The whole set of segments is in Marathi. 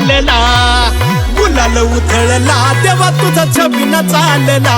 चालला, गुलाल उधळला तेव्हा तुझा छबिना चालला.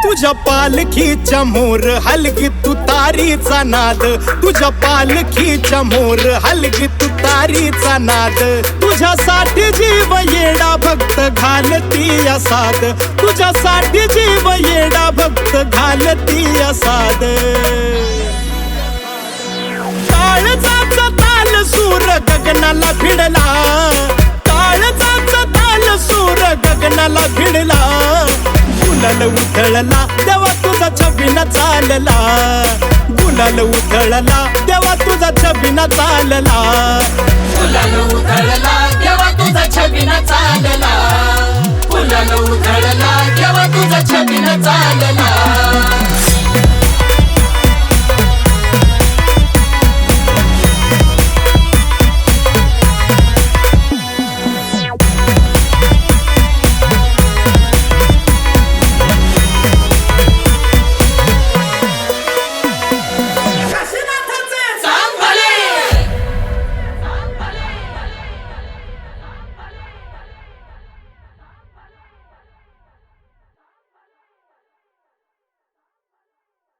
तुझ्या पालखीच्या मोर हलगी तुतारीचा नाद, तुझ्या पालखीच्या मोर हलगी तुतारीचा नाद. तुझ्यासाठी जीव येडा भक्त घालती साद, तुझ्यासाठी जीव येडा भक्त घालती साद. काळजाचा ताल सूर गगनाला भिडला, काळजाचा ताल सूर गगनाला भिडला. गुलाल उधळला तेव्हा तुझा छबिना चालला, गुलाल उधळला तेव्हा तुझा छबिना चालला. गुलाल उधळला तेव्हा तुझा छबिना चालला, गुलाल उधळला तेव्हा तुझा छबिना चालला.